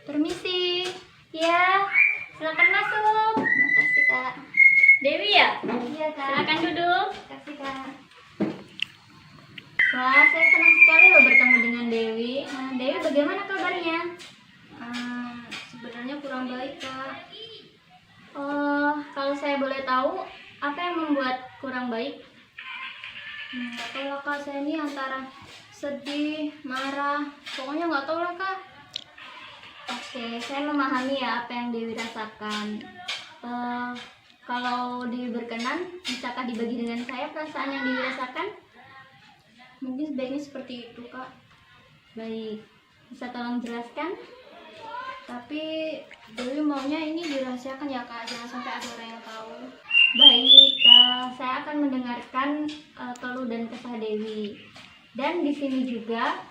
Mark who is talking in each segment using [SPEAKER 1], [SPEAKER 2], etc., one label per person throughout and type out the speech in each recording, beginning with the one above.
[SPEAKER 1] Permisi. Ya, silakan masuk. Makasih, Kak.
[SPEAKER 2] Dewi ya?
[SPEAKER 1] Iya, Kak.
[SPEAKER 2] Silakan duduk.
[SPEAKER 1] Makasih, Kak. Wah, saya senang sekali loh bertemu dengan Dewi. Dewi, bagaimana kabarnya?
[SPEAKER 2] Sebenarnya kurang baik, Kak.
[SPEAKER 1] Kalau saya boleh tahu, apa yang membuat kurang baik?
[SPEAKER 2] Nggak tahu lah, Kak. Saya ini antara sedih, marah, pokoknya nggak tahu lah, Kak.
[SPEAKER 1] Oke, saya memahami ya apa yang Dewi rasakan. Kalau Dewi berkenan, bisakah dibagi dengan saya perasaan yang Dewi rasakan?
[SPEAKER 2] Mungkin sebaiknya seperti itu, Kak.
[SPEAKER 1] Baik, bisa tolong jelaskan?
[SPEAKER 2] Tapi Dewi maunya ini dirahasiakan ya, Kak. Jangan sampai ada orang yang tahu.
[SPEAKER 1] Baik, saya akan mendengarkan keluh dan kesah Dewi. Dan di sini juga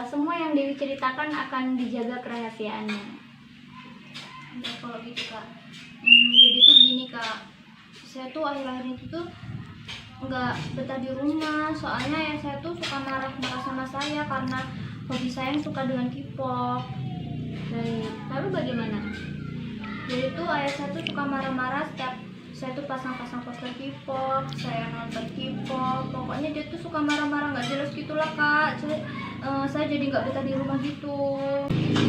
[SPEAKER 1] semua yang Dewi ceritakan akan dijaga kerahasiaannya.
[SPEAKER 2] Ya, kalau gitu, Kak. Jadi tuh gini, Kak. Saya tuh akhir-akhir itu tuh nggak betah di rumah. Soalnya ya saya tuh suka marah-marah sama saya karena hobi saya yang suka dengan K-pop.
[SPEAKER 1] Baik, lalu bagaimana?
[SPEAKER 2] Jadi tuh ayah saya tuh suka marah-marah setiap saya tuh pasang-pasang poster K-pop, saya nonton K-pop. Pokoknya dia tuh suka marah-marah nggak jelas gitulah, Kak. Saya jadi nggak betah di rumah gitu.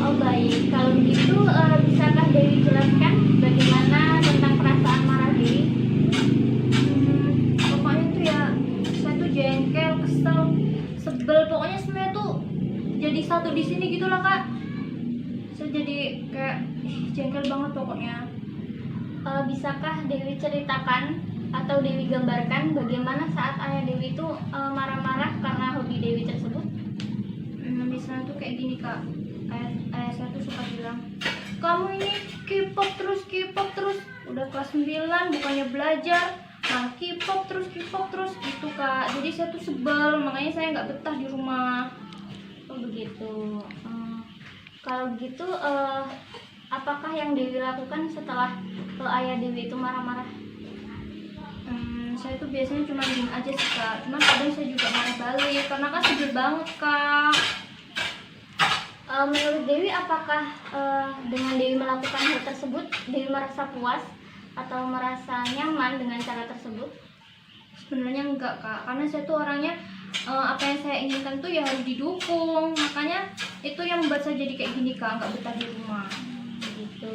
[SPEAKER 1] Oh baik, kalau begitu bisakah Dewi jelaskan bagaimana tentang perasaan marah Dewi?
[SPEAKER 2] Pokoknya tuh ya saya tuh jengkel, kesel, sebel. Pokoknya semuanya tuh jadi satu di sini gitulah, Kak. Saya jadi kayak jengkel banget pokoknya.
[SPEAKER 1] Bisakah Dewi ceritakan atau Dewi gambarkan bagaimana saat ayah Dewi itu marah-marah karena hobi Dewi tersebut?
[SPEAKER 2] Misalnya tuh kayak gini, Kak. Ayah saya tuh suka bilang, kamu ini K-pop terus, udah kelas 9 bukannya belajar, malah K-pop terus gitu, Kak. Jadi saya tuh sebel, makanya saya nggak betah di rumah.
[SPEAKER 1] Oh begitu. Kalau begitu, apakah yang Dewi lakukan setelah ayah Dewi itu marah-marah?
[SPEAKER 2] Saya tuh biasanya cuma diem aja sih, Kak. Cuman kadang saya juga marah balik, karena kan sebel banget, Kak.
[SPEAKER 1] Menurut Dewi, apakah dengan Dewi melakukan hal tersebut, Dewi merasa puas atau merasa nyaman dengan cara tersebut?
[SPEAKER 2] Sebenarnya enggak, Kak, karena saya tuh orangnya apa yang saya inginkan tuh ya harus didukung. Makanya itu yang membuat saya jadi kayak gini, Kak, nggak betah di rumah.
[SPEAKER 1] Begitu.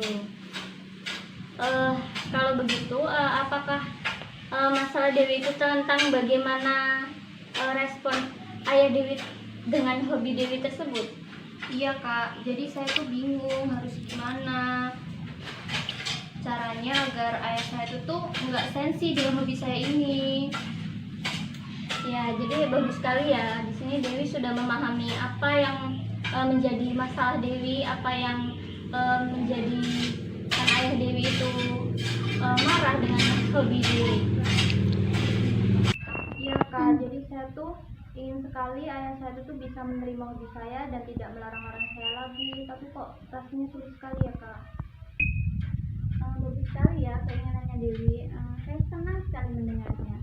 [SPEAKER 1] Kalau begitu, apakah masalah Dewi itu tentang bagaimana respon ayah Dewi dengan hobi Dewi tersebut?
[SPEAKER 2] Iya, Kak, jadi saya tuh bingung harus gimana caranya agar ayah saya itu tuh nggak sensi dengan hobi saya ini.
[SPEAKER 1] Ya, jadi bagus sekali ya. Di sini Dewi sudah memahami apa yang menjadi masalah Dewi, apa yang menjadikan ayah Dewi itu marah dengan hobi Dewi.
[SPEAKER 2] Iya, Kak, jadi saya tuh ingin sekali ayah saya itu tuh bisa menerima hobi saya dan tidak melarang-larang saya lagi. Tapi kok rasanya sulit sekali ya, Kak.
[SPEAKER 1] Bagus sekali ya keinginannya Dewi. Saya senang sekali mendengarnya.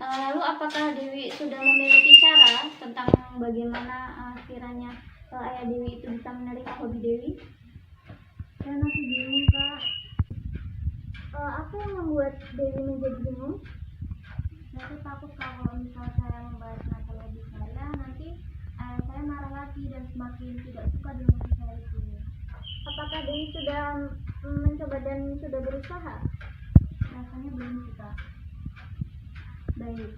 [SPEAKER 1] Lalu apakah Dewi sudah memiliki cara tentang bagaimana kiranya ayah Dewi itu bisa menerima hobi Dewi?
[SPEAKER 2] Saya masih bingung, Kak.
[SPEAKER 1] Apa yang membuat Dewi menjadi bingung?
[SPEAKER 2] Saya tuh takut kalau misalnya saya membahas masalah hobi saya, nanti ayah saya marah lagi dan semakin tidak suka dengan hobi saya itu.
[SPEAKER 1] Apakah Dewi sudah mencoba dan sudah berusaha?
[SPEAKER 2] Rasanya belum sih, Kak.
[SPEAKER 1] Baik.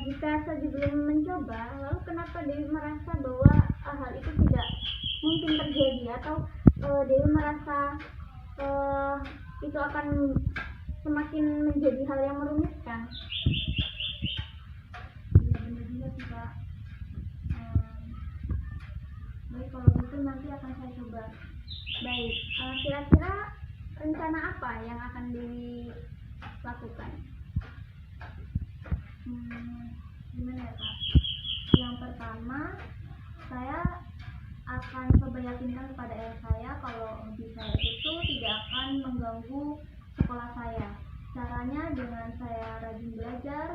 [SPEAKER 1] Jika saja belum mencoba, lalu kenapa Dewi merasa bahwa hal itu tidak mungkin terjadi, atau Dewi merasa itu akan semakin menjadi hal yang merumitkan?
[SPEAKER 2] Iya, benar juga sih, Kak. Baik, kalau gitu nanti akan saya coba.
[SPEAKER 1] Baik, kira-kira rencana apa yang akan Dewi lakukan?
[SPEAKER 2] Gimana ya, Kak? Yang pertama, saya akan coba yakinkan kepada ayah saya kalau hobi saya itu tidak akan mengganggu sekolah saya. Caranya dengan saya rajin belajar,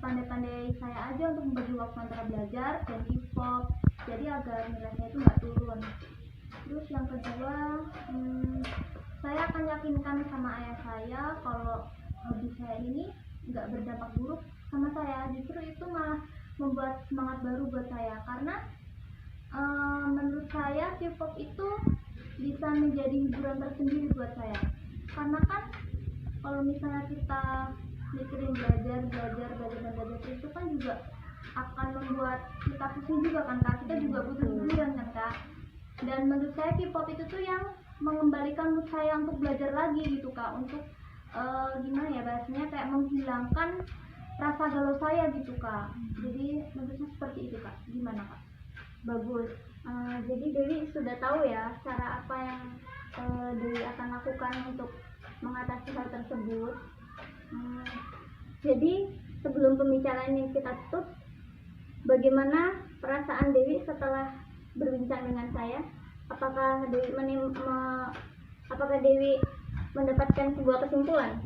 [SPEAKER 2] pandai-pandai saya aja untuk membagi waktu antara belajar dan K-pop, jadi agar nilai saya itu nggak turun. Terus yang kedua, saya akan yakinkan sama ayah saya kalau hobi saya ini nggak berdampak buruk sama saya. Justru itu malah membuat semangat baru buat saya, karena menurut saya K-pop itu bisa menjadi hiburan tersendiri buat saya. Karena kan kalau misalnya kita mikirin belajar itu kan juga akan membuat kita pusing juga kan Kak. Kita juga butuh hiburan kan Kak. Dan menurut saya K-pop itu tuh yang mengembalikan mood saya untuk belajar lagi gitu Kak, untuk gimana ya bahasanya, kayak menghilangkan rasa galau saya gitu Kak. Jadi menurut saya seperti itu Kak. Gimana Kak?
[SPEAKER 1] Bagus. Jadi Dewi sudah tahu ya cara apa yang Dewi akan lakukan untuk mengatasi hal tersebut. Jadi sebelum pembicaraan yang kita tutup, bagaimana perasaan Dewi setelah berbincang dengan saya? Apakah Dewi mendapatkan sebuah kesimpulan?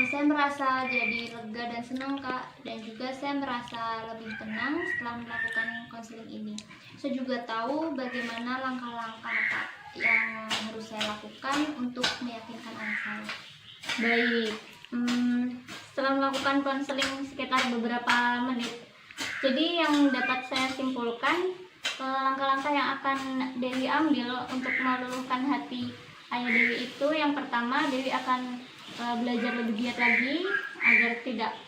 [SPEAKER 2] Saya merasa jadi lega dan senang Kak, dan juga saya merasa lebih tenang setelah melakukan konseling ini. Saya juga tahu bagaimana langkah-langkah apa yang harus saya lakukan untuk meyakinkan anak saya.
[SPEAKER 1] Baik, setelah melakukan konseling sekitar beberapa menit, jadi yang dapat saya simpulkan, langkah-langkah yang akan Dewi ambil untuk meluluhkan hati ayah Dewi itu, yang pertama, Dewi akan belajar lebih giat lagi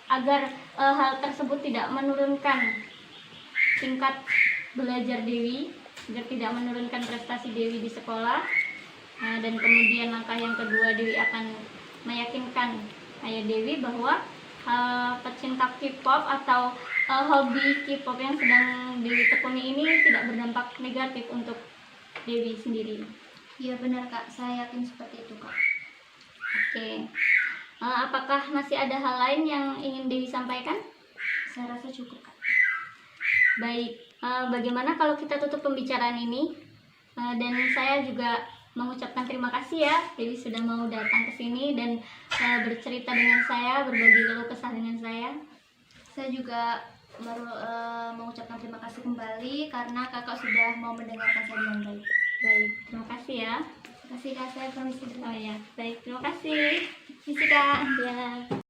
[SPEAKER 1] agar hal tersebut tidak menurunkan tingkat belajar Dewi, agar tidak menurunkan prestasi Dewi di sekolah. Dan kemudian langkah yang kedua, Dewi akan meyakinkan ayah Dewi bahwa pecinta K-pop atau hobi K-pop yang sedang Dewi tekuni ini tidak berdampak negatif untuk Dewi sendiri.
[SPEAKER 2] Iya benar Kak, saya yakin seperti itu Kak.
[SPEAKER 1] Oke, apakah masih ada hal lain yang ingin Dewi sampaikan?
[SPEAKER 2] Saya rasa cukup Kak.
[SPEAKER 1] Baik, bagaimana kalau kita tutup pembicaraan ini? Dan saya juga mengucapkan terima kasih ya, Dewi sudah mau datang ke sini dan bercerita dengan saya, berbagi keluh kesah dengan saya.
[SPEAKER 2] Saya juga mengucapkan terima kasih kembali karena kakak sudah mau mendengarkan saya dengan baik.
[SPEAKER 1] Baik, terima kasih ya.
[SPEAKER 2] Terima kasih Kak, saya permisi dulu.
[SPEAKER 1] Oh ya, baik, terima kasih. Misi Kak. Ya.